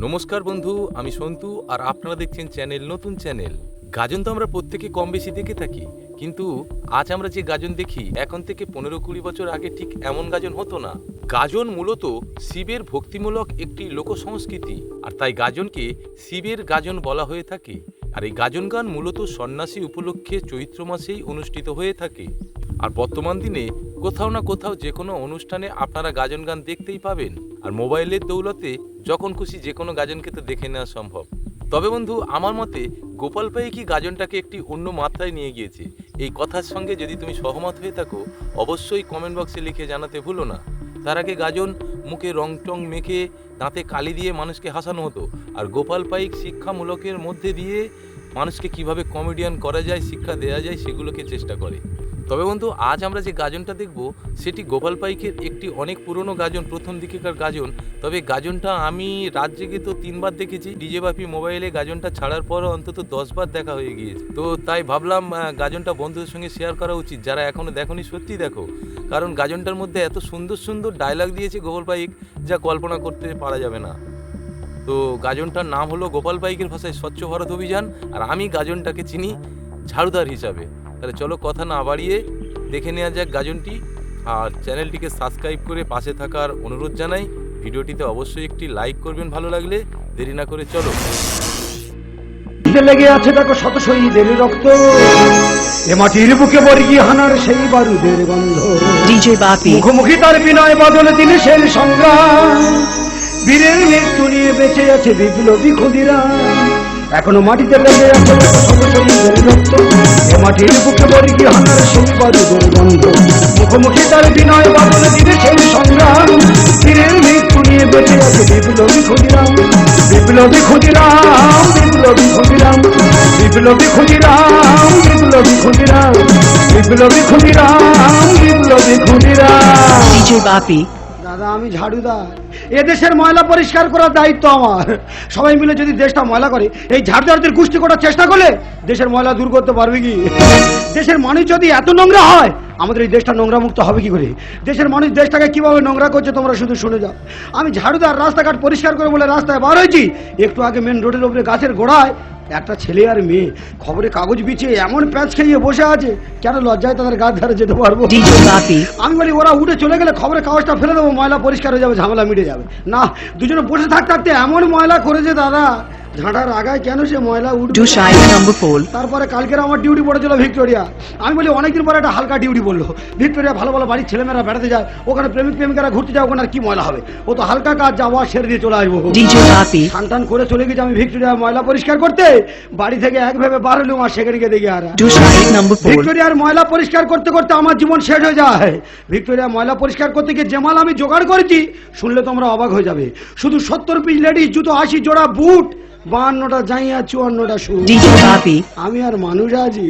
নমস্কার বন্ধু, আমি সন্তু আর আপনারা দেখছেন চ্যানেল নতুন চ্যানেল। গাজন তো আমরা প্রত্যেকে কম বেশি দেখে থাকি, কিন্তু আজ আমরা যে গাজন দেখি এখন থেকে 15-20 বছর আগে ঠিক এমন গাজন হতো না। গাজন মূলত শিবের ভক্তিমূলক একটি লোক সংস্কৃতি, আর তাই গাজনকে শিবের গাজন বলা হয়ে থাকে। আর এই গাজন গান মূলত সন্ন্যাসী উপলক্ষে চৈত্র মাসেই অনুষ্ঠিত হয়ে থাকে। আর বর্তমান দিনে কোথাও না কোথাও যে কোনো অনুষ্ঠানে আপনারা গাজন গান দেখতেই পাবেন। আর মোবাইলের দৌলতে যখন খুশি যে কোনো গাজনকে তো দেখে নেওয়া সম্ভব। তবে বন্ধু, আমার মতে গোপাল পাইকই গাজনটাকে একটি অন্য মাত্রায় নিয়ে গিয়েছে। এই কথার সঙ্গে যদি তুমি সহমত হয়ে থাকো, অবশ্যই কমেন্ট বক্সে লিখে জানাতে ভুলো না। তার আগে গাজন মুখে রং টং মেখে দাঁতে কালি দিয়ে মানুষকে হাসানো হতো, আর গোপাল পাইক শিক্ষামূলকের মধ্যে দিয়ে মানুষকে কিভাবে কমেডিয়ান করা যায়, শিক্ষা দেওয়া যায়, সেগুলোকে চেষ্টা করে। তবে বন্ধু, আজ আমরা যে গাজনটা দেখব সেটি গোপাল পাইকের একটি অনেক পুরনো গাজন, প্রথম দিকেকার গাজন। তবে গাজনটা আমি রাত জেগে তো 3 বার দেখেছি। ডিজে বাপি মোবাইলে গাজনটা ছাড়ার পরও অন্তত 10 বার দেখা হয়ে গিয়েছে। তো তাই ভাবলাম গাজনটা বন্ধুদের সঙ্গে শেয়ার করা উচিত। যারা এখনও দেখোনি সত্যি দেখো, কারণ গাজনটার মধ্যে এত সুন্দর সুন্দর ডায়লগ দিয়েছে গোপাল পাইক, যা কল্পনা করতে পারা যাবে না। তো গাজনটার নাম হলো গোপাল পাইকের ভাষায় স্বচ্ছ ভারত অভিযান, আর আমি গাজনটাকে চিনি ঝাড়ুদার হিসাবে। তাহলে চলো কথা না বাড়িয়ে দেখে নেওয়া যাক গাজনটি। আর চ্যানেলটিকে সাবস্ক্রাইব করে পাশে থাকার অনুরোধ জানাই। ভিডিওটিতে অবশ্যই একটি লাইক করবেন ভালো লাগলে। দেরি না করে চলো। লেগে আছে দেখো শত শহীদের রক্ত, এ মাটির বুকে বর্গী হানার সেই বারুদের গন্ধ। ডিজে বাপি মুখোমুখি তার বিনয় বদল দিনেশের সংগ্রাম, বীরের মৃত্যু নিয়ে বেঁচে আছে বিপ্লবী খুদিরা। এখনো মাটিতে লেগে আছে শত শহীদের রক্ত, এ মাটির বুকে বর্গী হানার সেই বারুদের গন্ধ। মুখোমুখি তার বিনয় বদল দিনেশের সংগ্রাম, বীরের মৃত্যু নিয়ে বেঁচে আছে বিপ্লবী খুদিরাম। বিপ্লবী খুদিরাম, বিপ্লবী খুদিরাম, বিপ্লবী খুদিরাম, বিপ্লবী খুদিরাম, বিপ্লবী খুদিরাম, বিপ্লবী খুদিরাম। ডিজে বাপি দাদা, আমি ঝাড়ুদার। এ দেশের ময়লা পরিষ্কার করার দায়িত্ব আমার। সবাই মিলে যদি দেশটা ময়লা করে, এই ঝাড়ুদারদের গোষ্ঠী করার চেষ্টা করলে দেশের ময়লা দূর করতে পারবে কি? দেশের মানুষ যদি এত নোংরা হয়, আমাদের এই দেশটা নোংরা মুক্ত হবে কি করে? দেশের মানুষ দেশটাকে কিভাবে নোংরা করছে তোমরা শুধু শুনে যাও। আমি ঝাড়ুদার, রাস্তাঘাট পরিষ্কার করে বলে রাস্তায় বার হয়েছি। একটু আগে মেন রোডের উপরে গাছের গোড়ায় একটা ছেলে আর মেয়ে খবরে কাগজ বিছিয়ে এমন প্যাঁচ খেয়ে বসে আছে, কেন লজ্জায় তাদের গাছ ধারে যেতে পারবো? ডিজে বাপি আমি বলি ওরা উঠে চলে গেলে খবরের কাগজটা ফেলে দেবো, ময়লা পরিষ্কার হয়ে যাবে, ঝামেলা মিটে যাবে। না, দুজনে বসে থাকতে থাকতে এমন ময়লা করেছে দাদা, ঝাঁটার আগায় কেন সে ময়লা উঠবে। তারপরে কালকের আমার ডিউটি পড়েছিল ভিক্টোরিয়া। আমি বলি অনেকদিন পরে একটা হালকা ডিউটি পড়লো। ভিক্টোরিয়া ভালো ভালো বাড়ির ছেলেমেয়েরা বেড়াতে যায়, ওখানে প্রেমিক প্রেমিকারা ঘুরতে যায়, ওখানে আর কি ময়লা হবে? ও তো হালকা কাজ, যাওয়া সেরে দিয়ে চলে আসবো। টান করে চলে গেছে আমি ভিক্টোরিয়া ময়লা পরিষ্কার করতে। বাড়ি থেকে একভাবে বার হলাম, আর সেখানে গিয়ে দেখি আর ভিক্টোরিয়ার ময়লা পরিষ্কার করতে করতে আমার জীবন শেষ হয়ে যায়। ভিক্টোরিয়া ময়লা পরিষ্কার করতে গিয়ে যে মাল আমি জোগাড় করেছি, শুনলে তোমরা অবাক হয়ে যাবে। শুধু 70 পিস লেডিস জুতো, 80 জোড়া বুট, 52টা জাইয়া, 54টা শু। আমি আর মানুষ আছি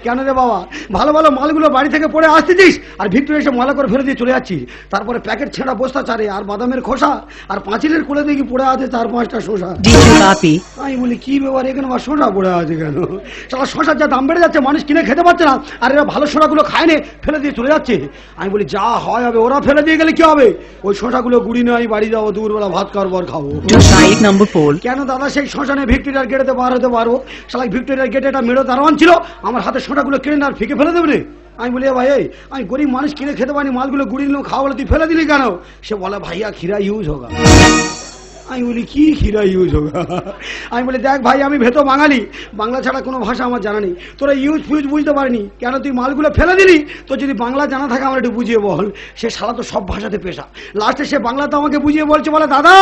কেন রে বাবা? ভালো ভালো মালগুলো বাড়ি থেকে পড়ে আসতেছিস, আর ভিক্টোরিয়া এসে ময়লা করে ফেলে দিয়ে চলে যাচ্ছি। তারপরে প্যাকেট ছেঁড়া বস্তা চারে, আর বাদামের খোসা, আর পাঁচিলের কোলে দেখি পড়ে আছে 4-5টা শসা। আমি বলি কি ব্যাপার, এখানে আমার শসা পড়ে আছে কেন? সারা শসার যা দাম বেড়ে যাচ্ছে, মানুষ কিনে খেতে পারছে না, আর এরা ভালো শসাগুলো খায় নে, ফেলে দিয়ে চলে যাচ্ছে। আমি বলি যা হয় হবে, ওরা ফেলে দিয়ে গেলে কি হবে? ওই শসাগুলো গুড়ি নিয়ে আমি বাড়ি যাবো, দুপুরবেলা ভাত খাওয়ার পর খাবো। কেন দাদা সেই শ্মশানে ভিক্টোরিয়ার গেটেতে বার হতে পারবো? শালা ভিক্টোরিয়ার গেটে একটা মেড়ো দারোয়ান ছিল, আমার হাতে সোনাগুলো কিনে আর ফিকে ফেলে দেবে। আমি বলি ভাই, আমি গরিব মানুষ, কিনে খেতে পারিনি, মালগুলো গুড়ি নিলাম, খাওয়া বলে তুই ফেলে দিলি কেন? সে বলে ভাইয়া খিরা ইউজ হোগা। আমি বলি কি খিরা ইউজ হোগা? আমি বলি দেখ ভাই, আমি ভেতো বাঙালি, বাংলা ছাড়া কোনো ভাষা আমার জানা নেই। তোরা ইউজ ফিউজ বুঝতে পারিনি কেন? তুই মালগুলো ফেলে দিলি। তো যদি বাংলা জানা থাকে আমার একটু বুঝিয়ে বল। সে শালা তো সব ভাষাতে পেশা। লাস্টে সে বাংলাতে আমাকে বুঝিয়ে বলছে, বলে দাদা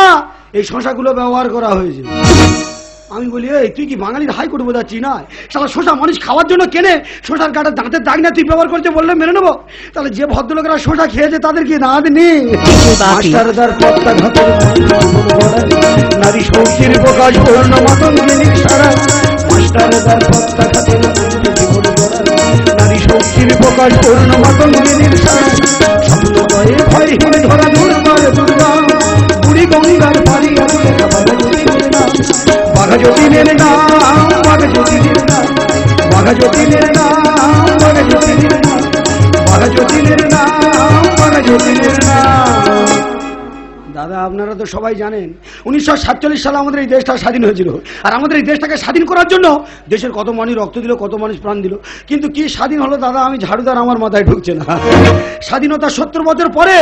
এই শসাগুলো ব্যবহার করা হয়েছে। আমি বলি এই তুই কি বাঙালির হাইকোর্ট বোঝাচ্ছি না? শালা শসা মানুষ খাওয়ার জন্য কেনে, শসার কাটা দাঁতের দাগ না তুই ব্যবহার করছে বললে মেনে নেবো? তাহলে যে ভদ্রলোকেরা শসা খেয়েছে তাদের কি দাঁত নেই? নারী শক্তির প্রকাশ পূর্ণ মতন সারা, নারী শক্তির প্রকাশ পূর্ণ মতন সারা, ভয় হিমে ধরা দুর্বার দুর্গা, বুড়ি গঙ্গার পারি বাঘা যতীনের নাম, বাঘা যতীনের নাম, বাঘা যতীনের নাম, বাঘা যতীনের নাম, বাঘা যতীনের নাম, বাঘা যতীনের নাম। দাদা আপনারা তো সবাই জানেন 1947 সালে আমাদের এই দেশটা স্বাধীন হয়েছিল, আর আমাদের এই দেশটাকে স্বাধীন করার জন্য দেশের কত মানুষ রক্ত দিল, কত মানুষ প্রাণ দিল, কিন্তু কি স্বাধীন হলো দাদা আমি ঝাড়ুদার আমার মাথায় ঢুকছে না। স্বাধীনতা 70 বছর পরে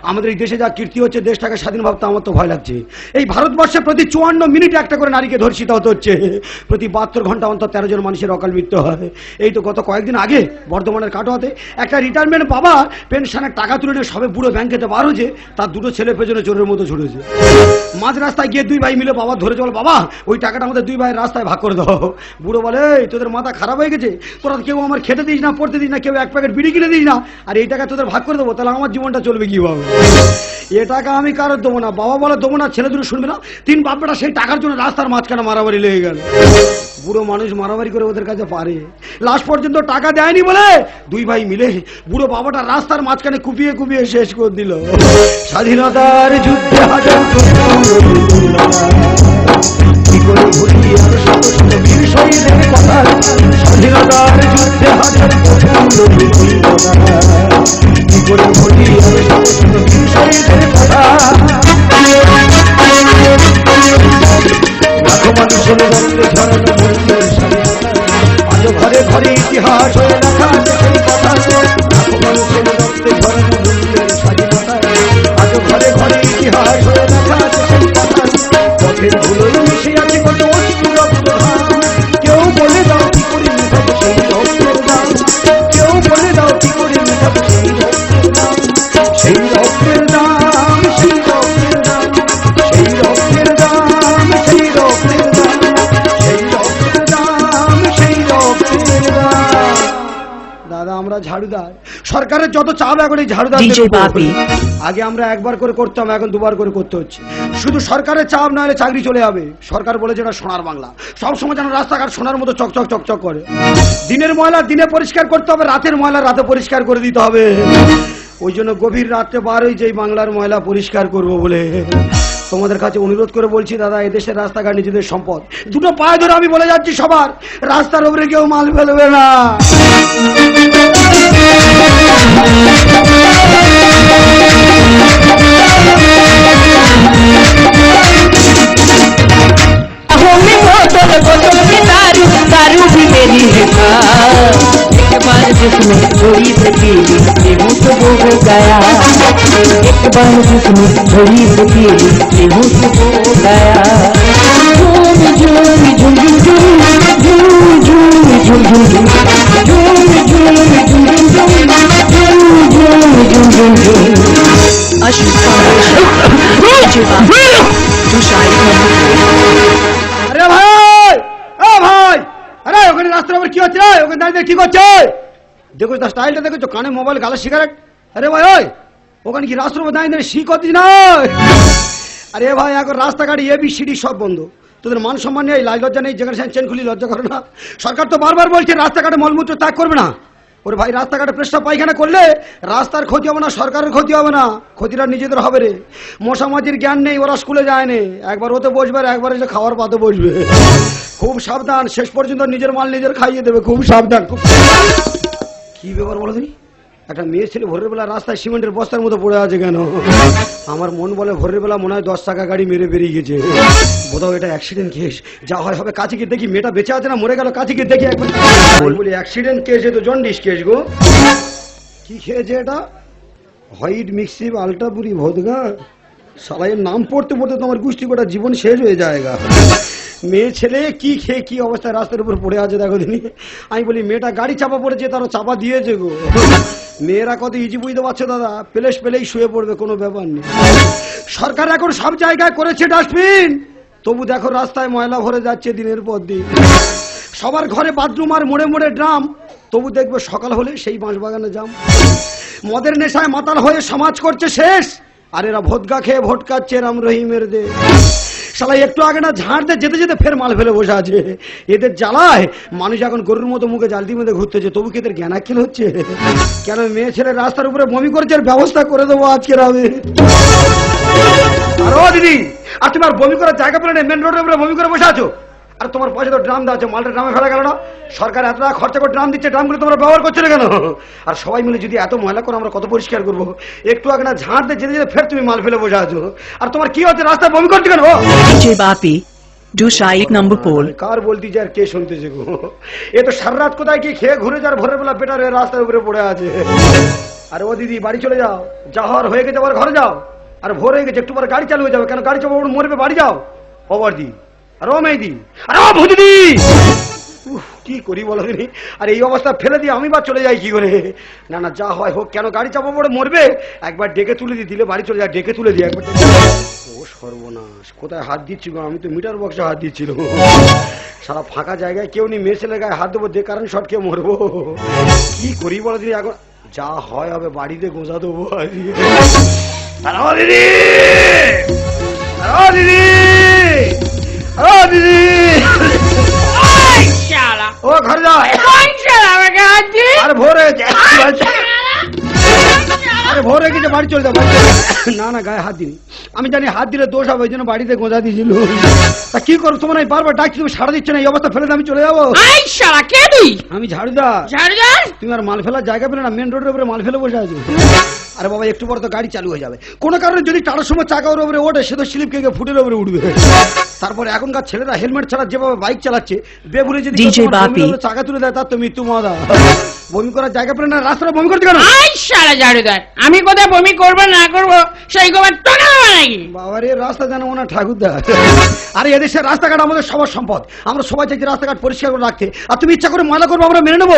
আমাদের এই দেশে যা কীর্তি হচ্ছে, দেশটাকে স্বাধীন ভাবতে আমার তো ভয় লাগছে। এই ভারতবর্ষে প্রতি 54 মিনিটে একটা করে নারীকে ধর্ষিত হতে হচ্ছে, প্রতি 72 ঘন্টা অন্তর 13 জন মানুষের অকাল মৃত্যু হয়। এই তো গত কয়েকদিন আগে বর্ধমানের কাটোয়াতে একটা রিটায়ারমেন্ট বাবা পেনশনের টাকা তুলে নিয়ে সবে বুড়ো ব্যাংকেতে বার হয়েছে, তার দুটো ছেলে পেছনে চোরের মতো ছুটেছে। মাঝ রাস্তায় গিয়ে 2 ভাই মিলে বাবা ধরে চল, বাবা ওই টাকাটা আমাদের 2 ভাইয়ের রাস্তায় ভাগ করে দাও। বুড়ো বলে তোদের মাথা খারাপ হয়ে গেছে, তোরা কেউ আমার খেতে দিস না, পড়তে দিস না, কেউ 1 প্যাকেট বিড়ি কিনে দিস না, আর এই টাকা তোদের ভাগ করে দেবো, তাহলে আমার জীবনটা চলবে কিভাবে? এ টাকা আমি কারোর দেবো না। বাবা বলে দেবো না, ছেলে দুটো শুনবে না। 3 বাপ বেটা সেই টাকার জন্য রাস্তার মাঝখানে মারামারি লেগে গেল। বুড়ো মানুষ মারামারি করে ওদের কাছে পারে, লাস্ট পর্যন্ত টাকা দেয়নি বলে 2 ভাই মিলে বুড়ো বাবাটা রাস্তার মাঝখানে কুপিয়ে কুপিয়ে শেষ করে দিল। স্বাধীনতার যুদ্ধে হাজার কি করে ভুলি আর শত শত বীর শহীদের কথা, স্বাধীনতার যুদ্ধে হাজার কি করে ভুলি আর শত শত বীর শহীদের কথা। লাখো মানুষের রক্তে ঝরানো মূল্যের স্বাধীনতা, আজও ঘরে ঘরে ইতিহাস হয়ে লেখা আছে সেই কথা। লাখো মানুষের রক্তে ঝরানো মূল্যের স্বাধীনতা, আজও ঘরে ঘরে ইতিহাস হয়ে লেখা আছে সেই কথা। পথের ধুলোয় মিশে আছে কত অশ্রু রক্ত ধাম, কেউ বলে দাও কি করে মেটাবো সেই রক্তের দাম, কেউ বলে দাও কি করে মেটাবো সেই রক্তের দাম, সেই রক্তের দাম, সেই রক্তের দাম, সেই রক্তের দাম, সেই রক্তের দাম, সেই রক্তের দাম, সেই রক্তের দাম। দাদা আমরা ঝাড়ুদার, সরকারের যত চাপ এখন এই ঝাড়ুদার। DJ বাপি। আগে আমরা একবার করে করতাম, এখন 2বার করে করতে হচ্ছে। শুধু সরকারের চাপ না হলে চাকরি চলে যাবে। সরকার বলেছে এটা সোনার বাংলা, সবসময় যেন রাস্তাঘাট সোনার মতো চকচক চকচক করে। দিনের ময়লা দিনে পরিষ্কার করতে হবে, রাতের ময়লা রাতে পরিষ্কার করে দিতে হবে। ওই জন্য গভীর রাত্রে বার হয়েছে এই বাংলার ময়লা পরিষ্কার করবো বলে। তোমাদের কাছে অনুরোধ করে বলছি দাদা, এদেশের রাস্তাঘাট নিজেদের সম্পদ। দুটো পায়ে ধরে আমি বলে যাচ্ছি সবার, রাস্তার উপরে কেউ মাল ফেলবে না। दारू भी मेरी है, एक बार जिसमें थोड़ी सकीली गेहूँ तो वो हो गया, एक बार जिसमें थोड़ी सकीली गेहूँ तो वो हो गया। झूम झूम झूम झूम झूम झूम झूम झूम झूम আরে ভাই, ও ভাই, আরে ওখানে রাস্তার উপর কি হচ্ছে? ওখানে দাঁড়িয়ে কি করছে? দেখো তার স্টাইলটা দেখেছো, কানে মোবাইল, গালে সিগারেট। আরে ভাই ওই ওখানে কি রাস্তার উপর দাঁড়িয়ে শি করছিস না? আরে ভাই এখন রাস্তাঘাট ABCD সব বন্ধ, তোদের মান সম্মান নেই, লাজ লজ্জা নেই, যেখানে চেন খুলি লজ্জা করে না। সরকার তো বারবার বলছে রাস্তাঘাটে মলমূত্র ত্যাগ করবে না। ওরে ভাই রাস্তাঘাটে পেশাব পায়খানা করলে রাস্তার ক্ষতি হবে না, সরকারের ক্ষতি হবে না, ক্ষতিটা নিজেদের হবে রে। মশা মাছির জ্ঞান নেই, ওরা স্কুলে যায়নি, একবার ওতে বসবে আর একবার এসে খাওয়ার পাতে বসবে। খুব সাবধান, শেষ পর্যন্ত নিজের মাল নিজের খাইয়ে দেবে, খুব সাবধান। কি ব্যাপার বলো তুমি? একটা মেয়ে ছেলে ভোরের বেলা রাস্তায় সিমেন্টের বস্তার মতো পড়ে আছে কেন? আমার মন বলে ভোরের বেলা মনে হয় 10 টাকা গাড়ি মেরে বেরিয়ে গেছে, বোধহয় এটা অ্যাক্সিডেন্ট কেস। যা হয় হবে, কাছে গিয়ে দেখি মেয়েটা বেঁচে আছে না মরে গেল, কাছে গিয়ে দেখি একবার। বলি অ্যাক্সিডেন্ট কেস, এ তো জন্ডিস কেস গো। কি খেয়েছে এটা? হোয়াইট মিক্সিপ আলটাপুরি ভোদগা। সালাইয়ের নাম পড়তে পড়তে তোমার গুষ্টি গোটা জীবন শেষ হয়ে যায়গা। মেয়ে ছেলে কি খেয়ে কি অবস্থায় রাস্তার উপর পড়ে আছে দেখো দিনি। আমি বলি মেয়েটা গাড়ি চাপা পড়েছে, তারও চাপা দিয়েছে গো। মেয়েরা কত ইজি বুঝতে পারছো দাদা, প্লেস পেলেই শুয়ে পড়বে, কোনো ব্যাপার নেই। সরকার এখন সব জায়গায় করেছে ডাস্টবিন, তবু দেখো রাস্তায় ময়লা ভরে যাচ্ছে দিনের পর দিন। সবার ঘরে বাথরুম আর মোড়ে মোড়ে ড্রাম, তবু দেখবে সকাল হলে সেই বাঁশবাগানে জাম। মদের নেশায় মাতাল হয়ে সমাজ করছে শেষ, আর এরা ভোদগা খেয়ে ভোট কাচ্ছে রাম রহিমের দে। শালা একটু আগে না ঝাড় দিয়ে যেতে যেতে ফের মাল ফেলে বসে আছে। এদের জ্বালায় মানুষ এখন গরুর মতো মুখে জালতি মেঁধে ঘুরতেছে, তবু কি এদের জ্ঞান আক্কেল হচ্ছে? কেন মেয়ে ছেলে রাস্তার উপরে বমি করছে, ব্যবস্থা করে দেবো আজকের আমি। আর ও দিদি, আর তুমি আর বমি করার জায়গা পেলে মেন রোডের উপরে বমি করে বসে আছো। আর তোমার পয়সা তো ড্রাম দেওয়া আছে, মালটা ড্রামে ফেলা গেল না? সরকার এত টাকা খরচা করে ড্রাম দিচ্ছে, ড্রামগুলো তোমরা ব্যবহার করছো না কেন? আর সবাই মিলে যদি এত ময়লা করে আমরা কত পরিষ্কার করবো? একটু আগে না ঝাঁট দিয়ে যেতে যেতে ফের তুমি মাল ফেলে বসে আছো। আর তোমার কি হচ্ছে, রাস্তায় বমি করছো কেন? DJ Bapi, Dusha 1 number pole. কার বলতে যে আর কে শুনতেছে গো? এ তো সারা রাত কোথায় কি খেয়ে ঘুরে যার ভোরের বেলা পেটার হয়ে রাস্তার উপরে পড়ে আছে। আরে ও দিদি, বাড়ি চলে যাও, যা হওয়ার হয়ে গেছে আবার ঘরে যাও। আর ভোর হয়ে গেছে, একটু পরে গাড়ি চালু হয়ে যাবে, কেন গাড়ি চাপা মরবে, বাড়ি যাও। ও বর্দি, আর ও মেয়েদি, আর ও ভুদিদি, কি করি বলো দিনি? আর এই অবস্থা ফেলে দিয়ে আমি বা চলে যাই কি করে? না না, যা হয় হোক, কেন গাড়ি চাপা পড়ে মরবে? একবার ডেকে তুলে দিলে বাড়ি চলে যায়, ডেকে তুলে দিই একবার। ও সর্বনাশ, কোথায় হাত দিচ্ছি গো? আমি তো মিটার বক্সে হাত দিচ্ছিল। সারা ফাঁকা জায়গায় কেউ নেই, মেয়ে ছেলে গায়ে হাত দেবো, যে কারণ শট খেয়ে মরবো। কি করি বলো দিদি? এখন যা হয় হবে, বাড়িতে গোঁজা দেবো। হ্যালো দিদি, হ্যালো দিদি, হ্যালো দিদি, ও ঘরে যাও। আরে ভোর হয়েছে, আরে ভোর হয়ে গেছে, বাড়ি চলে যাও, বাড়ি চলে যাও। না না, গায়ে হাত দিনি, আমি জানি হাত দিলে দোষ হবে, ওই জন্য বাড়িতে গোঁজা দিয়েছিল। তা কি করো তোমার? আমি বারবার ডাকছি, তুমি সাড়া দিচ্ছ না, এই অবস্থা ফেলে আমি চলে যাবো। আমি ঝাড়ুদার। তুমি আর মাল ফেলার জায়গা পেলে না, মেন রোডের উপরে মাল ফেলে বসে আছো। আরে বাবা, একটু পরে তো গাড়ি চালু হয়ে যাবে, কোনো কারণে যদি টাটার সময় চাকার উপরে ওঠে, সে তো স্লিপ খেয়ে ফুটের উপরে উঠবে। তারপরে এখনকার ছেলেরা হেলমেট ছাড়া যেভাবে বাইক চালাচ্ছে, বেগুনে যদি DJ বাপি। চাকা তুলে দেয়, তার তো মৃত্যু মাদা। বমি করার জায়গা পেলে না, রাস্তাটা বমি করতে কেন? আমি কোথায় বমি করবো না করবো সেই খবর তো নাকি? বাবার এই রাস্তা যেন ওনার ঠাকুরদা। আরে এদেশের রাস্তাঘাট আমাদের সবার সম্পদ, আমরা সবাই চাইছি রাস্তাঘাট পরিষ্কার করে রাখতে। আর তুমি ইচ্ছা করে ময়লা করবো, আমরা মেনে নেবো?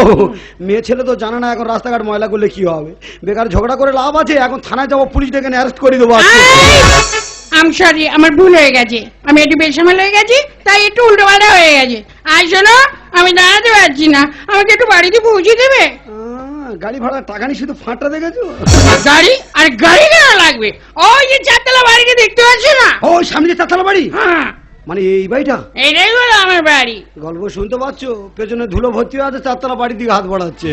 মেয়ে ছেলে তো জানে না এখন রাস্তাঘাট ময়লা করলে কি হবে। বেকার ঝগড়া করে লাভ আছে? এখন থানায় যাবো, পুলিশ ডেকে অ্যারেস্ট করে দেবো। আমি সরি, আমার ভুল হয়ে গেছে, আমি একটু বেসামাল হয়ে গেছি, তাই একটু উল্টো পাল্টা হয়ে গেছে। আর শোনো, আমি দাঁড়াতে পারছি না, আমাকে একটু বাড়িতে পৌঁছে দেবে? গাড়ি ভাড়া টাকা নিয়ে শুধু ফাঁটা দেখেছো? গাড়ি? আর গাড়ি কেন লাগবে? ওই যে চারতলা বাড়িটা দেখতে পাচ্ছ না? ওই সামনে যে চারতলা বাড়ি, হ্যাঁ, মানে এই বাড়িটা? এইটাই হলো আমার বাড়ি। গল্প শুনতে পাচ্ছ? পেছনে ধুলো ভর্তি হয়ে আছে, চারতলা বাড়ির দিকে হাত বাড়াচ্ছে।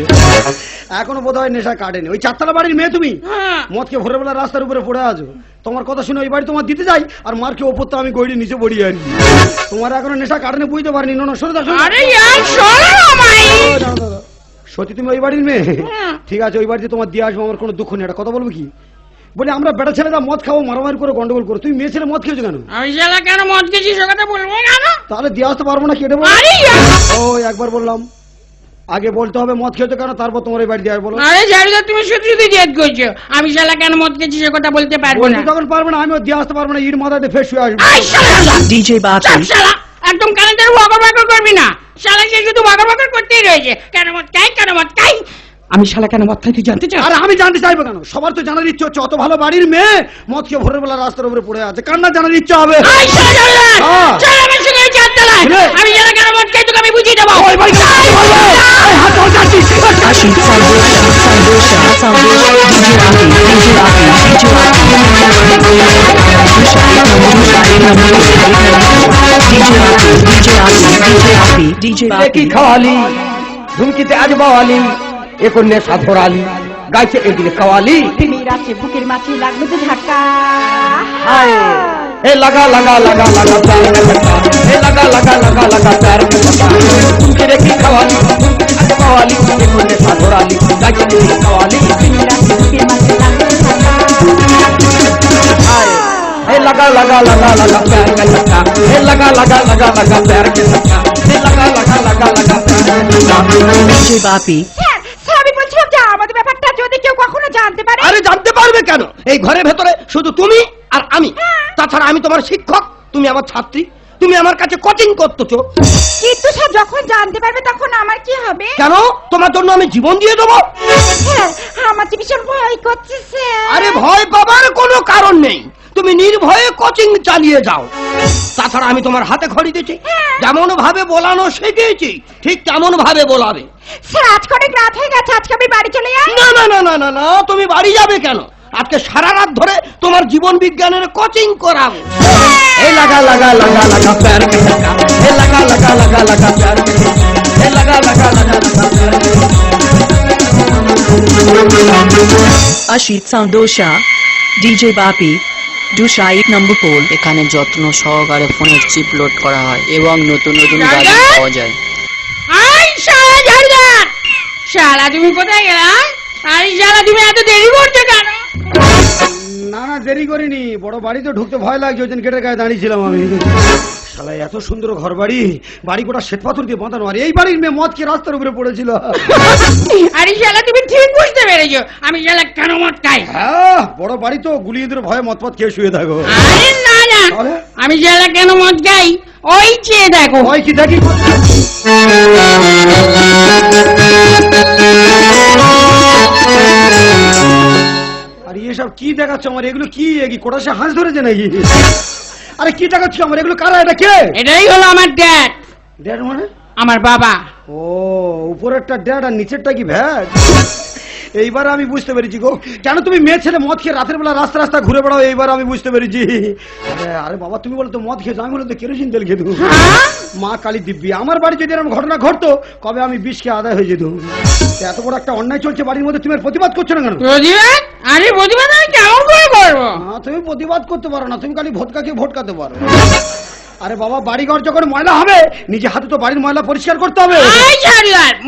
এখনো বোধ হয় নেশা কাটেনি। ওই চারতলা বাড়ির মেয়ে তুমি? হ্যাঁ। মদকে ভোরবেলা রাস্তার উপরে পড়ে আছো। তোমার কথা শুনে ওই বাড়ি তোমার দিতে যাই, আর মারকে ওপর তো আমি গড়ি নিচে পড়িয়ে আনি। তোমার এখনো নেশা কাটেনি, বুঝতে পারিনি। না সরে যাও, আরে ইয়ার শোনো আমায়। সত্যি তুমি ওই বাড়ির মেয়ে? হ্যাঁ। ঠিক আছে, ওই বাড়িতে তোমার দিয়ে আসবো, আমার কোনো দুঃখ নেই। একটা কথা বলবো কি? বলি আমরা বেটা ছেলেরা মদ খাবো, মারামারি করে গন্ডগোল করো, তুমি মেয়ে ছেলে মদ খেয়েছো কেন? আমি শালা কেন মদ খেয়েছি সে কথা বলবো না? তাহলে দিয়ে আসতে পারবো না, কেটে বলো। আরে ইয়ার, ও একবার বললাম, আগে বলতে হবে মদ খেয়েছো কেন, তারপর তোমার এই বাড়ি দিয়ে বলো। আরে জারুদা, তুমি শুধু শুধু জেদ করছো, আমি শালা কেন মদ খেয়েছি সে কথা বলতে পারবো না। বলতে তখন পারবো না, আমিও দিয়ে আসতে পারবো না, ইট মাথাতে ফের শুয়ে আসবো। আই শালা, DJ চাপ Bapi, শালা, একদম কানে ধরে বকর বকর করবি না। শালা সে শুধু বকর বকর করতেই রয়েছে, কেন মদ খাই, কেন মদ খাই। আমি শালা কেন মদ খাই তুই জানতে চাস? আরে আমি জানতে চাইবো কেন? সবার তো জানার ইচ্ছে হচ্ছে, অত ভালো বাড়ির মেয়ে মদ খেয়ে ভোরের বেলা রাস্তার উপরে পড়ে আছে, কার না জানার ইচ্ছা হবে? আই শালা জারুদা, হ্যাঁ। চল আমার সঙ্গে ওই চারতলায়। রে। আমি শালা কেন মদ খাই তোকে আমি বুঝিয়ে দেবো। ওই বাড়ি কেন করতে পারবো? এই হাত ধরে যাচ্ছিস। Ashit Sandosha, DJ Bapi, DJ Bapi, DJ Bapi. Dusha 1 number, DJ Bapi, DJ কি Bapi. খাওয়ালি ধুমকিতে আজ বাওয়ালি এখন নেশা ধরালি গাইছে এদিকে কাওয়ালি প্রেমের আছে বুকের মাঝে লাগলো যে ধাক্কা হায় এ লাগা লাগা লাগা লাগা প্যার কা ধাক্কা এ লাগা লাগা লাগা লাগা প্যার কা ধাক্কা ধুমকিতে কি খাওয়ালি ধুমকিতে আজ বাওয়ালি এখন নেশা ধরালি গাইছে এদিকে কাওয়ালি প্রেমের আছে বুকের মাঝে লাগলো যে ধাক্কা হায় এ লাগা লাগা লাগা লাগা প্যার কা ধাক্কা এ লাগা লাগা লাগা লাগা প্যার কা ধাক্কা এ লাগা লাগা লাগা লাগা প্যার কা ধাক্কা DJ Bapi, স্যার আমি বলছিলাম যে আমাদের ব্যাপারটা যদি কেউ কখনো জানতে পারে। আরে জানতে পারবে কেন? এই ঘরের ভেতরে শুধু তুমি আর আমি, তাছাড়া আমি তোমার শিক্ষক, তুমি আমার ছাত্রী, তুমি আমার কাছে কোচিং করতেছো। কিন্তু স্যার যখন জানতে পারবে তখন আমার কি হবে? কেন? তোমার জন্য আমি জীবন দিয়ে দেবো। স্যার আমার যে ভীষণ ভয় করছে স্যার। আরে ভয় পাবার কোনো কারণ নেই, তুমি নির্ভয়ে কোচিং চালিয়ে যাও। তাছাড়া আমি তোমার হাতে খড়ি দিয়েছি, যেমন ভাবে বলানো শিখিয়েছি ঠিক তেমন ভাবে বলাবে। স্যার আজকে অনেক রাত হয়ে গেছে, আজকে আমি বাড়ি চলে যাই। না না না না না না, তুমি বাড়ি যাবে কেন? আজকে সারা রাত ধরে তোমার জীবন বিজ্ঞানের কোচিং করাবো। এই লাগা লাগা লাগা লাগা প্যার কা ধাক্কা এই লাগা লাগা লাগা লাগা প্যার কা ধাক্কা এই লাগা লাগা লাগা লাগা প্যার কা ধাক্কা। Ashit Sandosha, DJ Bapi, Do Shaik number 4. এখানে যত্ন সহকারে ফোনের চিপ লোড করা হয় এবং নতুন নতুন গাড়ি পাওয়া যায়। আই শালা ঝাড়দার, শালা তুমি কোথায় গেলা? আই শালা তুমি এত দেরি করছো কেন? না না দেরি করিনি, বড় বাড়িতে ঢুকতে ভয় লাগছে, ওই জন্য গেটের গায়ে দাঁড়িয়েছিলাম আমি। শালা এত সুন্দর ঘর বাড়ি, বাড়ি গোটা শ্বেত পাথর দিয়ে বাঁধানো, আর এই বাড়ির মেয়ে মদ খেয়ে রাস্তার উপরে পড়েছিল। আরে শালা তুমি ঠিক বুঝতে পেরেছো আমি শালা কেন মদ খাই। হ্যাঁ, বড় বাড়ি তো গুলিদের ভয়ে মদ পথ খেয়ে শুয়ে থাকো। আরে না না, তাহলে? আমি শালা কেন মদ খাই ওই চেয়ে দেখো। ভয় কি থাকি? আর এসব কি দেখাচ্ছ আমার? এগুলো কি কোটাসে হাঁস ধরেছে নাকি? আরে কি দেখাচ্ছ আমার? এগুলো কারা? এটা কে? এটাই হলো আমার ড্যাড। ড্যাড মানে? আমার বাবা। ও, উপরেরটা ড্যাড আর নিচেরটা কি ভ্যাট? এইবার আমি বুঝতে পেরেছি গো, কেন তুমি মেয়ে ছেলে মদ খেয়ে রাতের বেলা রাস্তা রাস্তা ঘুরে বেড়াও। এইবার আমি বুঝতে পেরেছি। আরে আরে বাবা, তুমি বলো তো মদ খেয়েছো, আমি বলো তো কেরোসিন তেল খেত। মা কালী দিব্যি, আমার বাড়ি যদি এরকম ঘটনা ঘটতো কবে আমি বিষ খেয়ে আদায় হয়ে যেত। এত বড় একটা অন্যায় চলছে বাড়ির মধ্যে, তুমি আর প্রতিবাদ করছো না কেন? প্রতিবাদ? আরে প্রতিবাদ আমি কেমন করে করবো? তুমি প্রতিবাদ করতে পারো না, তুমি খালি ভোটকাকে ভোটকাতে পারো। আরে বাবা, বাড়িঘর যখন ময়লা হবে নিজে হাতে তো বাড়ির ময়লা পরিষ্কার করতে হবে।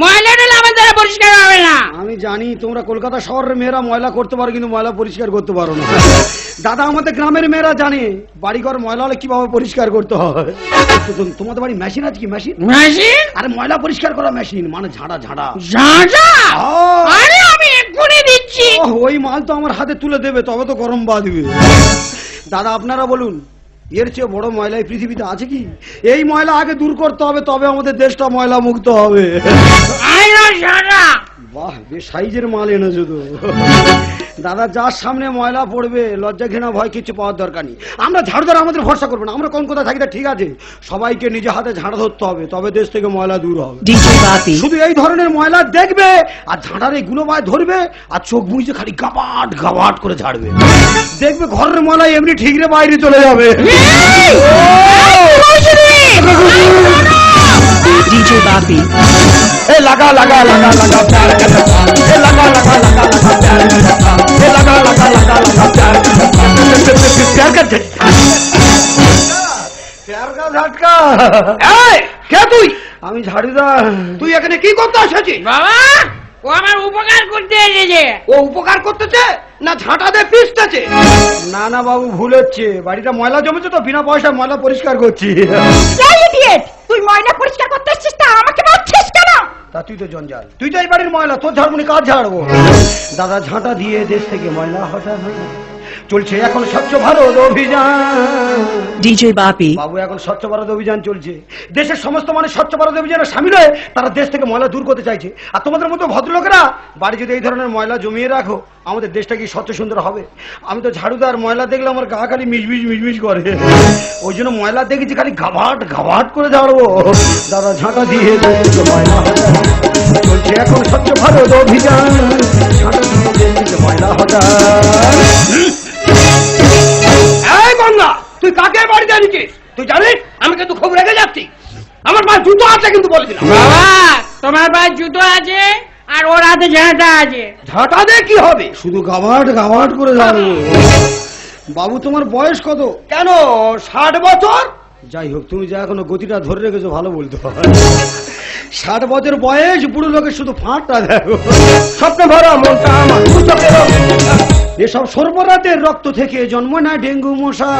ময়লাটা আমার দ্বারা পরিষ্কার হবে না। আমি জানি তোমরা কলকাতা শহরের মেয়েরা ময়লা করতে পারো, কিন্তু ময়লা পরিষ্কার করতে পারো না। দাদা, আমাদের গ্রামের মেয়েরা জানে বাড়িঘর ময়লা হলে কিভাবে পরিষ্কার করতে হয়। তোমাদের বাড়ি মেশিন আছে কি? মেশিন? মেশিন? আরে ময়লা পরিষ্কার করা মেশিন, মানে ঝাড়া ঝাড়া। ঝাঁঝা? আরে আমি এক্ষুনি দিচ্ছি। ওই মাল তো আমার হাতে তুলে দেবে, তবে তো গরম বাঁধবে। দাদা, আপনারা বলুন, এর চেয়ে বড় ময়লা এই পৃথিবীতে আছে কি? এই ময়লা আগে দূর করতে হবে, তবে আমাদের দেশটা ময়লা মুক্ত হবে। বাহ, বেশ সাইজের মাল এনেছো তো। দাদা, যার সামনে ময়লা পড়বে লজ্জা ঘৃণা ভয় কিছু পাওয়ার দরকার নেই। আমরা ঝাড়ু ধরে আমাদের ভরসা করবো না। আমরা কোন কোথায় থাকি তা ঠিক আছে, সবাইকে নিজে হাতে ঝাড়া ধরতে হবে, তবে দেশ থেকে ময়লা দূর হবে। DJ Bapi. শুধু এই ধরনের ময়লা দেখবে আর ঝাঁটার এই গুলোবায় ধরবে আর চোখ বুঝে খালি গাবাট গাবাট করে ঝাড়বে, দেখবে ঘরের ময়লা এমনি ঠিকরে বাইরে চলে যাবে। DJ Bapi. ए लगा लगा लगा लगा प्यार का धक्का, ए लगा लगा लगा लगा प्यार का धक्का, ए लगा लगा लगा लगा प्यार का धक्का, प्यार का झटका। প্যার কা ঝাটকা। এই কে তুই? আমি ঝাড়ুদার। তুই এখানে কি করতে এসেছিস? বাবা, ও আমার উপকার করতে এসেছে। ও উপকার করতেছে না ঝাঁটা দিয়ে পিষতেছে? না না বাবু, ভুল হচ্ছে। বাড়িটা ময়লা জমেছে তো বিনা পয়সায় ময়লা পরিষ্কার করছি। তুই ময়লা পরিষ্কার করতে এসেছিস, তা আমাকে বলছিস কেন? তা তুই তো জঞ্জাল, তুই তো এই বাড়ির ময়লা, তোর ঝাড়বুনি কাজ ঝাড়বো। দাদা, ঝাঁটা দিয়ে দেশ থেকে ময়লা হটানো চলছে এখন স্বচ্ছ ভারত অভিযান। DJ Bapi. বাবু, এখন স্বচ্ছ ভারত অভিযান চলছে। দেশের সমস্ত মানুষ স্বচ্ছ ভারত অভিযানে সামিল হয়ে তারা দেশ থেকে ময়লা দূর করতে চাইছে। আর তোমাদের মতো ভদ্রলোকেরা বাড়ি যদি এই ধরনের ময়লা জমিয়ে রাখো, আমাদের দেশটা কি স্বচ্ছ সুন্দর হবে? আমি তো ঝাড়ুদার, ময়লা দেখলে আমার গা খালি মিশমিশ মিশমিশ করে। ওই জন্য ময়লা দেখেছি খালি ঘাবাট ঘাবাট করে ঝাড়বো। দাদা, ঝাঁটা দিয়ে দেশ থেকে ময়লা হটানো চলছে এখন স্বচ্ছ ভারত অভিযান। ঝাঁটা দিয়ে দেশ থেকে ময়লা হটানো। এই গঙ্গা, তুই কাকে বাড়িতে এনেছিস? তুই জানিস আমি কিন্তু খুব রেগে যাচ্ছি। আমার মা জুতো আছে কিন্তু বলেছিলাম। বাবা, তোমার পায়ে জুতো আছে আর ওর হাতে ঝাঁটা আছে। ঝাঁটা দিয়ে কি হবে? শুধু গাবাট গাবাট করে ঝাড়বো। বাবু, তোমার বয়স কত? কেন 60 বছর? যাই হোক, তুমি যা এখনো গতিটা ধরে রেখেছো ভালো বলতে হয়। 60 বছর বয়স, বুড়ো লোকের শুধু ফাঁকটা দেখো। স্বপ্ন ভরা মনটা আমার দু চোখের এসব সর্বরাতের রক্ত থেকে জন্ম না ডেঙ্গু মশা।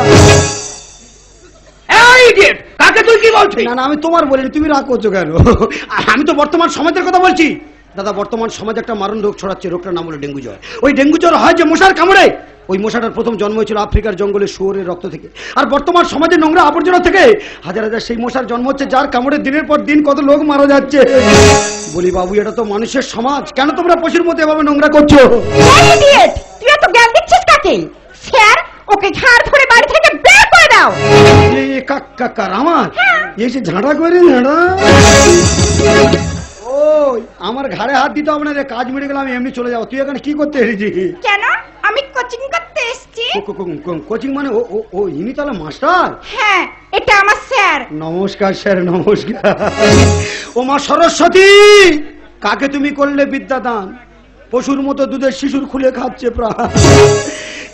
এই idiot, কাকে তুই কি বলছিস? না না, আমি তোমার বলিনি, তুমি রাগ করছো কেন? আমি তো বর্তমান সমাজের কথা বলছি। দাদা, বর্তমান সমাজ একটা মারণ রোগ ছড়াচ্ছে, রোগটার নাম হলো ডেঙ্গু জ্বর। ওই ডেঙ্গু জ্বর হয় যে মশার কামড়ে। ওই মশাটার প্রথম জন্ম হয়েছিল আফ্রিকার জঙ্গলে শুয়োরের রক্ত থেকে। আর বর্তমান সমাজের নোংরা আবর্জনা থেকে হাজার হাজার সেই মশার জন্ম হচ্ছে, যার কামড়ে দিনের পর দিন কত লোক মারা যাচ্ছে। বলি বাবু, এটা তো মানুষের সমাজ, কেন তোমরা পশুর মতো এভাবে নোংরা করছো? তুই এত জ্ঞান দিচ্ছিস কাকে? স্যার, ওকে ঘাড় ধরে বাড়ি থেকে বের করে দাও। কাকার আমার এসে ঝাঁটা করে ঝাঁটা। ওই আমার ঘাড়ে হাত দিতে হবে না রে, কাজ মিটে গেলে আমি এমনি চলে যাবো। তুই এখানে কি করতে এসেছিস? কেন? আমি কোচিং করতে এসেছি। কোচিং মানে? ও ইনি তাহলে মাস্টার? হ্যাঁ, এটা আমার স্যার। নমস্কার স্যার, নমস্কার। ও মা সরস্বতী, কাকে তুমি করলে বিদ্যাদান? পশুর মতো দুধের শিশুর খুলে খাচ্ছে প্রাণ।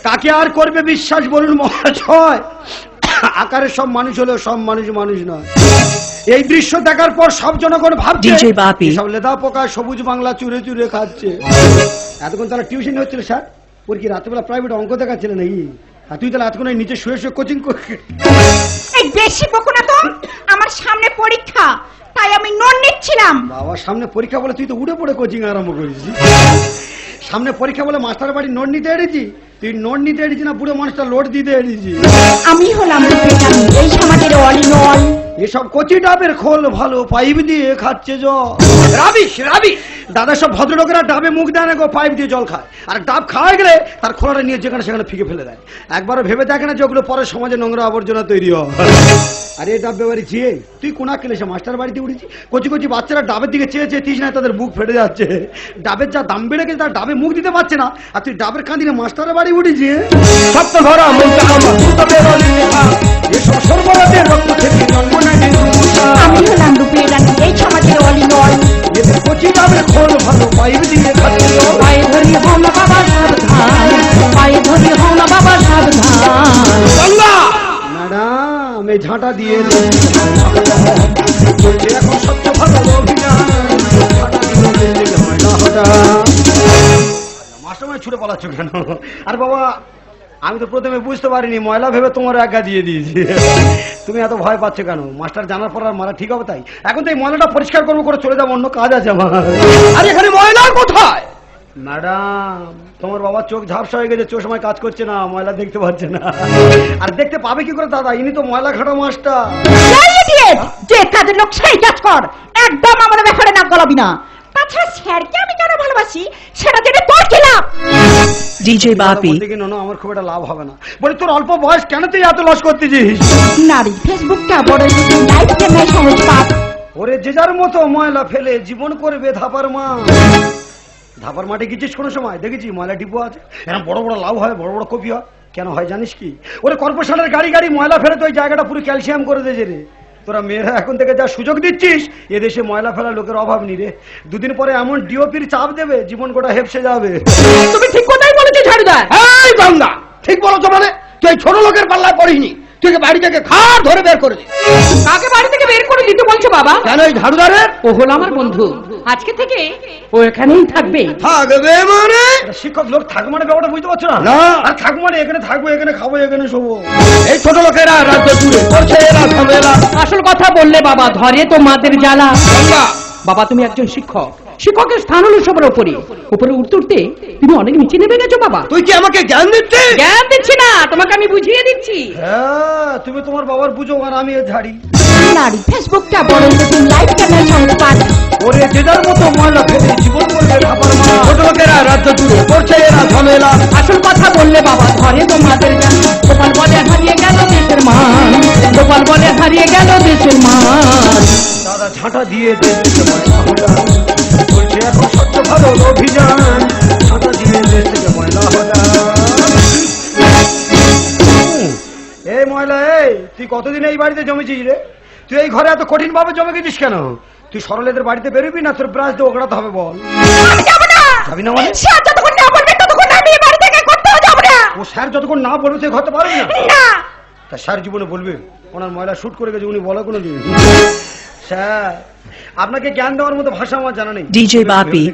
কাকে আর করবে বিশ্বাস বলুন মহাশয়? আকারে সব মানুষ হলেও সব মানুষ মানুষ নয়। এই দৃশ্য দেখার পর সব জনগণ ভাবছে DJ বাপি। সব লেদা পোকা সবুজ বাংলা চুরে চুরে খাচ্ছে। এতক্ষণ তারা টিউশন হচ্ছিল স্যার, ওর কি রাত্রেবেলা প্রাইভেট অঙ্ক দেখাচ্ছিল নাকি? আর তুই তাহলে এতক্ষণ নিচে শুয়ে শুয়ে কোচিং করবি? এই বেশি বকো না তো, আমার সামনে পরীক্ষা, তাই আমি নোট নিচ্ছিলাম। বাবা সামনে পরীক্ষা বলে তুই তো উঠে পড়ে কোচিং আরম্ভ করেছিস। সামনে পরীক্ষা বলে মাস্টার বাড়ি নোট নিতে এড়েছি? তুই নোট নিতে এড়েছি না বুড়ো মানুষটা লোড দিতে এড়েছি? আমি হলাম রূপেকানী, এই সমাজের অল ইন অল। এসব কচি ডাবের খোল ভালো, পাইপ দিয়ে খাচ্ছে জল। Rubbish rubbish. দাদা সব ভদ্রলোকেরা ডাবে মুখ দেয় না গো, পাইপ দিয়ে জল খায়। আর ডাব খাওয়া গেলে তার খোলাটা নিয়ে যেখানে সেখানে ফিকে ফেলে দেয়। একবারও ভেবে দেখে না যে ওগুলো পরে সমাজে নোংরা আবর্জনা তৈরি হয়। আরে ডাব ব্যবহারী চেয়ে তুই কোনা কেলে সে মাস্টার বাড়িতে উঠেছি? কচি কচি বাচ্চারা ডাবের দিকে চেয়ে চেয়ে তিস না, তাদের মুখ ফেটে যাচ্ছে। ডাবের যা দাম বেড়ে গেছে তার ডাবে মুখ দিতে পারছে না, আর তুই ডাবের কাঁদিনে মাস্টারের বাড়ি উঠেছি। সপ্ত ধরা মনটা আমার দুটো বেরোলি লেখা। এসব সর্বরাজের রক্ত থেকে জন্ম নেয় নির্মূষা। আমি হলাম রূপেকানী, এই সমাজের অল ইন অল। এদের কচি ডাবের খোল ভালো, পাইপ দিয়ে খাচ্ছে জল। পায়ে ধরি হও না বাবা সাবধান, পায়ে ধরি হও না বাবা সাবধান। গঙ্গা ম্যাডাম এই ঝাঁটা দিয়ে চলছে এখন সত্য ভালো অভিযান। ঝাঁটা দিয়ে দিলে হয় না হঠাৎ। মাস্টার মানে ছুটে পালাচ্ছ কেন? আর বাবা আমি তো প্রথমে বুঝতে পারিনি, ময়লা ভেবে তোমার একা দিয়ে দিয়েছি। তুমি এত ভয় পাচ্ছ কেন? মাস্টার জানার পর আর মারা ঠিক হবে তাই? এখন তো এই ময়লাটা পরিষ্কার করবো, করে চলে যাবো, অন্য কাজ আছে আমার। আর এখানে ময়লা কোথায়? ম্যাডাম তোমার বাবার চোখ ঝাপসা হয়ে গেছে, চোখ সময় কাজ করছে না, ময়লা দেখতে পাচ্ছে না। আর দেখতে পাবে কি করে দাদা? ইনি তো ময়লা ঘাটা মাস্টার। যে কাজের লোক সেই কাজ কর, একদম আমাদের ব্যাপারে নাক গলাবি না। তাছাড়া স্যারকে আমি কেন ভালোবাসি সেটা জেনে তোর কি লাভ? DJ বাপি। বলতে কি না, আমার খুব একটা লাভ হবে না। বলি তোর অল্প বয়স, কেন তুই এত লস করতেছিস? নারী ফেসবুকটা বড় লাইফ কেমন সহজ পাপ। ওরে যে যার মতো ময়লা ফেলে জীবন করবে ধাপার মা। ধাপার মাঠে গেছিস কোনো সময়? দেখেছি ময়লা ডিপো আছে, এরকম বড় বড় লাউ হয়, বড় বড় কপি হয়। কেন হয় জানিস কি? ওরে কর্পোরেশনের গাড়ি গাড়ি ময়লা ফেলে তো ওই জায়গাটা পুরো ক্যালসিয়াম করে দিয়েছে রে। তোরা মেয়েরা এখন থেকে যা সুযোগ দিচ্ছিস, এদেশে ময়লা ফেলা লোকের অভাব নেই রে। দুদিন পরে এমন ডিওপির চাপ দেবে, জীবন গোটা হেপসে যাবে। তুমি ঠিক কথাই বলেছো ঝাড়ুদার। এই গঙ্গা ঠিক বলো তো, মানে তুই ছোট লোকের পাল্লায় পড়িনি, তুই বাড়ি থেকে খাট ধরে বের করে দিস। কাকে বাড়ি থেকে বের করে দিতে বলছো বাবা? কেন এই ঝাড়ুদারের? ও হলো আমার বন্ধু, আজকে থেকে ও এখানেই থাকবে। থাকবে মানে? শিক্ষক লোক থাকবো মানে ব্যাপারটা বুঝতে পারছো না? না। আর থাকবো মানে এখানে থাকবো, এখানে খাবো, এখানে শোবো। এই ছোট লোকেরা রাজ্য জুড়ে করছে এরা ঝামেলা। আসল কথা বললে বাবা ধরে তোমাদের জ্বালা। গঙ্গা বাবা তুমি একজন শিক্ষক, শিক্ষকের স্থান হলো সবার উপরে, উপরে উঠতে উঠতে তুমি অনেক নিচে নেমে গেছো বাবা। তুই কি আমাকে জ্ঞান দিচ্ছিস? জ্ঞান দিচ্ছি না, তোমাকে আমি বুঝিয়ে দিচ্ছি। হ্যাঁ তুমি তোমার বাবার বুঝো, আর আমি এর ঝাড়ি। নারী ফেসবুকটা বড় লাইফ কেমন সহজ পাপ। ওরে যে যার মতো ময়লা ফেলে জীবন করবে ধাপার মা। ছোট লোকেরা রাজ্য জুড়ে করছে এরা ঝামেলা। আসল কথা বললে বাবা ধরে তোমাদের জ্বালা। গোপাল বলে হারিয়ে গেল দেশের মান, গোপাল বলে হারিয়ে গেল দেশের মান। দাদা ঝাঁটা দিয়ে দেশে ময়লা হঠাৎ চলছে এখন স্বচ্ছ ভারত অভিযান। ঝাঁটা দিয়ে দেশ থেকে ময়লা হঠাৎ। এই ময়লা এই, তুই কতদিন এই বাড়িতে জমেছিস রে? তুই এই ঘরে এত কঠিন ভাবে জমে গেছিস কেন? তুই সরলেদের বাড়িতে বেরোবি না তোর ব্রাশ দিয়ে ওগড়াতে হবে বল? আমি যাব না। যাবি না মানে? স্যার যতক্ষণ না বলবে ততক্ষণ আমি এই বাড়ি থেকে করতেও যাব না। ও স্যার যতক্ষণ না বলবে তুই ঘরতে পারবি না? না। তা স্যার জীবনে বলবে ওনার ময়লা শুট করে গেছে, উনি বলে কোনো দিন? স্যার আপনাকে জ্ঞান দেওয়ার মতো ভাষা আমার জানা নেই। DJ বাপি।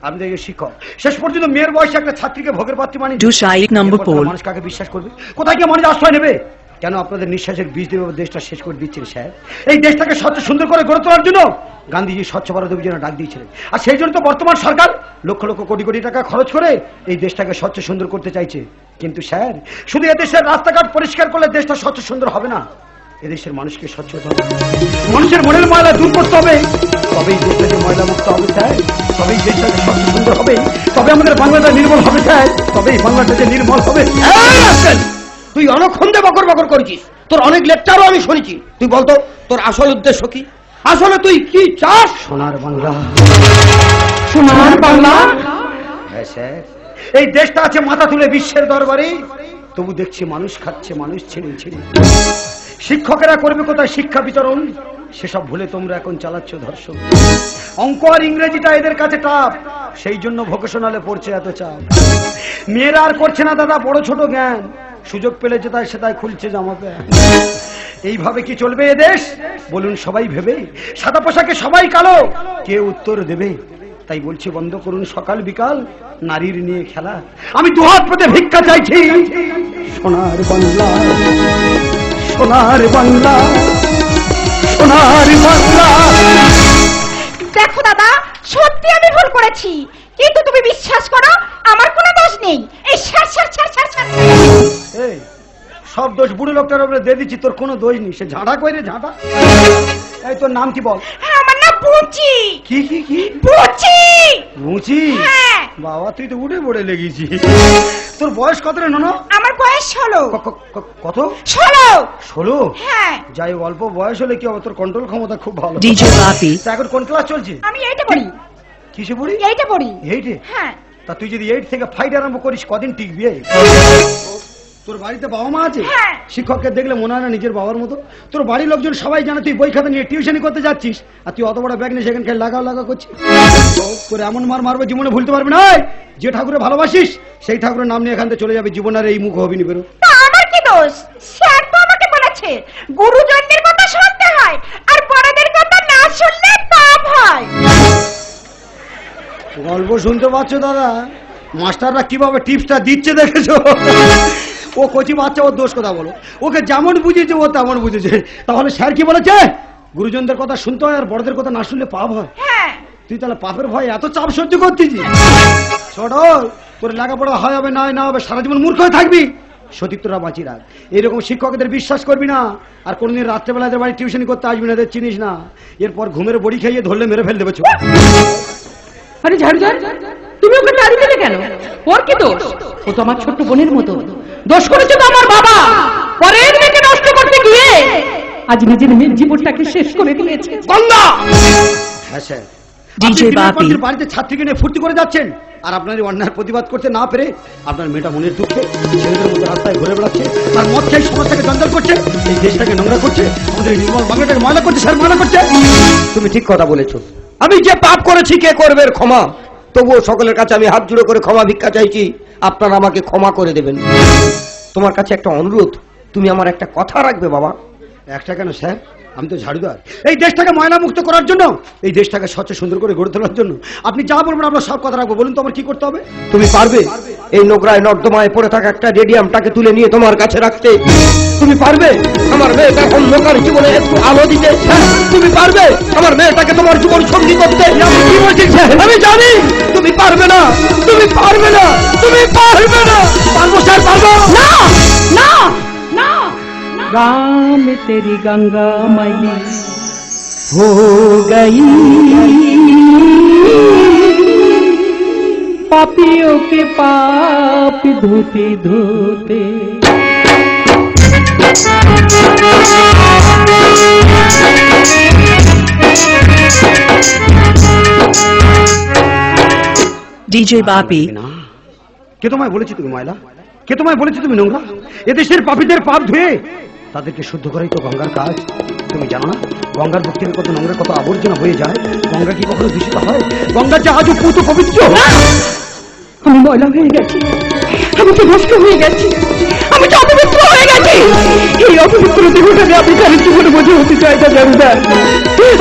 আপনি দেখবেন শিক্ষক শেষ পর্যন্ত মেয়ের বয়সে একটা ছাত্রীকে ভোগের পাত্রী মানে দুশাইক নম্বর পোল। মানুষ কাকে বিশ্বাস করবে? কোথায় গিয়ে মানুষ আশ্রয় নেবে? কেন আপনাদের নিঃশ্বাসের বীজ দেবে দেশটা শেষ করে দিচ্ছেন স্যার? এই দেশটাকে স্বচ্ছ সুন্দর করে গড়ে তোলার জন্য গান্ধীজি স্বচ্ছ ভারত অভিযানে ডাক দিয়েছিলেন, আর সেই জন্য তো বর্তমান সরকার লক্ষ লক্ষ কোটি কোটি টাকা খরচ করে এই দেশটাকে স্বচ্ছ সুন্দর করতে চাইছে। কিন্তু স্যার শুধু এদেশের রাস্তাঘাট পরিষ্কার করলে দেশটা স্বচ্ছ সুন্দর হবে না, এদেশের মানুষকে স্বচ্ছ হতে হবে, মানুষের মনের ময়লা দূর করতে হবে, তবেই দেশটাকে ময়লা মুক্ত হবে স্যার, তবেই দেশটাকে স্বচ্ছ সুন্দর হবে, তবে আমাদের বাংলাটা নির্মল হবে স্যার, তবেই বাংলাটা যে নির্মল হবে। তুই অনক্ষণে বকর বকর করেছিস, তোর অনেক লেকচারও আমি শুনেছি। তুই বলতো তোর আসল উদ্দেশ্য কি? আসলে তুই কি চাস? সোনার বাংলা। সোনার বাংলা? হ্যাঁ স্যার, এই দেশটা আছে মাথা তুলে বিশ্বের দরবারে, তবু দেখছি মানুষ খাচ্ছে মানুষ ছিঁড়ে ছিঁড়ে। শিক্ষকেরা করবে কোথায় শিক্ষা বিতরণ? সেসব ভুলে তোমরা এখন চালাচ্ছ ধর্ষণ। অঙ্ক আর ইংরেজিটা এদের কাছে টাফ, সেই জন্য ভোকেশনালে পড়ছে এত চাপ। মেয়েরা আর করছে না দাদা বড় ছোট জ্ঞান, সুযোগ পেলে যেটাই সেটাই খুলছে জামা প্যান্ট। এইভাবে কি চলবে এ দেশ বলুন সবাই ভেবে? সাদা পোশাকে সবাই কালো, কে উত্তর দেবে? তাই বলছি বন্ধ করুন সকাল বিকাল নারীর নিয়ে খেলা। আমি দুহাত পেতে ভিক্ষা চাইছি সোনার বাংলা, সোনার বাংলা, সোনার বাংলা। দেখো দাদা, সত্যি আমি ভুল করেছি, কিন্তু তুমি বিশ্বাস করো আমার কোনো দোষ নেই। এই ছাড় ছাড় ছাড় ছাড় ছাড়। এই সব দোষ বুড়ো লোকটার উপরে দিয়ে দিচ্ছি, তোর কোনো দোষ নেই। সে ঝাঁটা কইরে ঝাঁটা। এই তোর নাম কি বল? হ্যাঁ, আমার নাম বুচি। কি কি কি? বুচি। বুচি? হ্যাঁ। বাবা তুই তো উঠে পড়ে লেগেছি। তোর বয়স কত রে ননো? আমার বয়স 16। কত? 16। 16? হ্যাঁ। যাই অল্প বয়স হলে কি হবে, তোর কন্ট্রোল ক্ষমতা খুব ভালো। DJ Bapi, তা এখন কোন ক্লাস চলছে? আমি এইটা পড়ি। কিসে পড়ি? এইটা পড়ি। এইটে? হ্যাঁ। তা তুই যদি 8 থেকে ফাইট আরম্ভ করিস কদিন টিকবি? তোর বাড়িতে বাবা মা আছে? হ্যাঁ। শিক্ষককে দেখলে মনে হয় না নিজের বাবার মতো? তোর বাড়ির লোকজন সবাই জানে তুই বই খাতা নিয়ে টিউশনি করতে যাচ্ছিস, আর তুই অত বড় ব্যাগ নিয়ে সেখানে খেলে লাগাও লাগা করছিস। করে এমন মার মারবে জীবনে ভুলতে পারবি না। যে ঠাকুরে ভালোবাসিস সেই ঠাকুরের নাম নিয়ে এখান থেকে চলে যাবে, জীবনের এই মুখ হবি নি বেরো। তা আমার কি দোষ? স্যার তো আমাকে বলেছে গুরুজনদের কথা শুনতে হয়, আর বড়দের কথা না শুনলে পাপ হয়। গল্প শুনতে পাচ্ছ দাদা? মাস্টাররা কিভাবে টিপসটা দিচ্ছে দেখেছো? ও কচি বাচ্চা, ওর দোষ কথা বলো। ওকে যেমন বুঝেছে ও তেমন বুঝেছে। তাহলে স্যার কি বলেছে? গুরুজনদের কথা শুনতে হয় আর বড়দের কথা না শুনলে পাপ হয়। হ্যাঁ। তুই তাহলে পাপের ভয় এত চাপ সহ্য করতেছিস? ছোট তোর লেখাপড়া হয় হবে নয় না হবে, সারা জীবন মূর্খ হয়ে থাকবি। সতীর্থরা বাঁচি রাখ। এইরকম শিক্ষকদের বিশ্বাস করবি না, আর কোনদিন রাত্রেবেলা এদের বাড়ি টিউশনি করতে আসবি না, এদের চিনিস না। এরপর ঘুমের বড়ি খাইয়ে ধরলে মেরে ফেল দেবে। আরে ঝাড়ুদার, তুমি ওকে তাড়ি দিলে কেন? ওর কি দোষ? ও তো আমার ছোট্ট বোনের মতো। দোষ করেছে তো আমার বাবা, পরের মেয়েকে নষ্ট করতে গিয়ে আজ নিজের মেয়ের জীবনটাকে শেষ করে দিয়েছে। গঙ্গা! হ্যাঁ স্যার, DJ Bapi, বাড়িতে ছাত্রীকে নিয়ে ফুর্তি করে যাচ্ছেন, আর আপনার এই অন্যায়ের প্রতিবাদ করতে না পেরে আপনার মেয়েটা মনের দুঃখে ছেলেদের মধ্যে রাস্তায় ঘুরে বেড়াচ্ছে, আর মদ খেয়ে সমাজটাকে জঞ্জাল করছে, এই দেশটাকে নোংরা করছে, আমাদের এই নির্মল বাংলাটাকে ময়লা করছে, স্যার ময়লা করছে। তুমি ঠিক কথা বলেছো। আমি যে পাপ করেছি কে করবে এর ক্ষমা? তবুও সকলের কাছে আমি হাত জুড়ে করে ক্ষমা ভিক্ষা চাইছি, আপনারা আমাকে ক্ষমা করে দেবেন। তোমার কাছে একটা অনুরোধ, তুমি আমার একটা কথা রাখবে বাবা? একটা কেন স্যার, আমি তো ঝাড়ুদার। এই দেশটাকে ময়লা মুক্ত করার জন্য, এই দেশটাকে স্বচ্ছ সুন্দর করে গড়ে তোলার জন্য আপনি যা বলবেন আপনার সব কথা রাখবো। বলুন তো আমার কি করতে হবে? তুমি পারবে এই নোংরায় নর্দমায় পড়ে থাকা একটা রেডিয়ামটাকে তুলে নিয়ে তোমার কাছে রাখতে? তুমি পারবে আমার মেয়েটার অন্ধকার জীবনে একটু আলো দিতে? তুমি পারবে আমার মেয়েটাকে তোমার জীবন সঙ্গী করতে? কি বলছিস? আমি জানি তুমি পারবে না, তুমি পারবে না, তুমি পারবে না। পারবো স্যার, পারবো না। না না, राम तेरी गंगा मैली हो गई, पापियों के पाप धोते धोते। DJ Bapi, না, কে তোমায় বলেছি তুমি ময়লা? কে তোমায় বলেছি তুমি নোংরা? এদেশের পাপীদের পাপ ধুয়ে তাদেরকে শুদ্ধ করাই তো গঙ্গার কাজ। তুমি জানো না গঙ্গার বুক থেকে কত নোংরা, কত আবর্জনা বয়ে যায়? গঙ্গা কি কখনো দূষিত হয়? গঙ্গা যে আজও পুত পবিত্র। আমি ময়লা হয়ে গেছি, আমি তো নষ্ট হয়ে গেছি, আমি তো অপবিত্র হয়ে গেছি। এই অপবিত্র দেহটাকে আমি কারোর জীবনে বোঝা হতে চাই না জারুদার,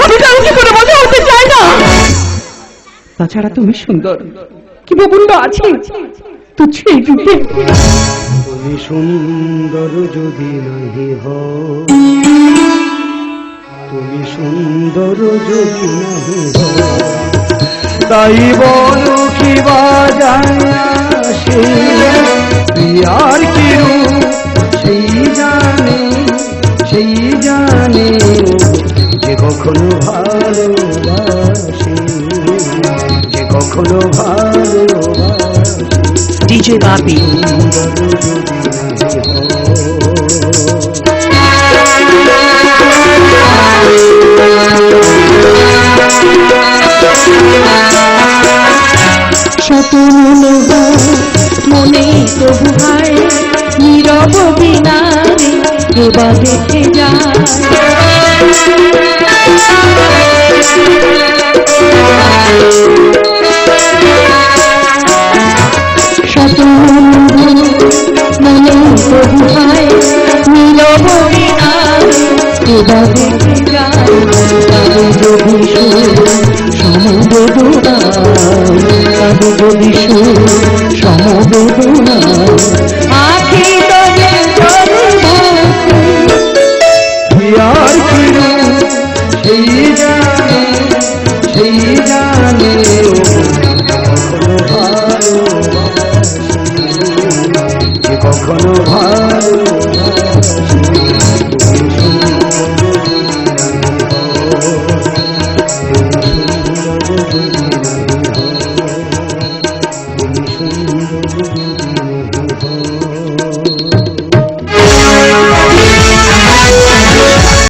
আমি কারোর জীবনে বোঝা হতে চাই না। তাছাড়া তুমি সুন্দর, কি বকুণ্ড আছে তুচ্ছ এই রূপে। তুমি সুন্দর যদি নাহি হও, তুমি সুন্দর যদি নাহি হও, তাই বলো কি বাজায় আসে প্রিয়ার কি রূপ সেই জানে, সেই জানে যে কখনো ভালোবাসে, যে কখনো ভালোবাসে। DJ Bapi, মনে তবু হয় নীরব বিনারে কেবা দেখে যায়। বেদনা আখি তবে আর কিরু সেই জানে কখনো ভালো কখনো ভালো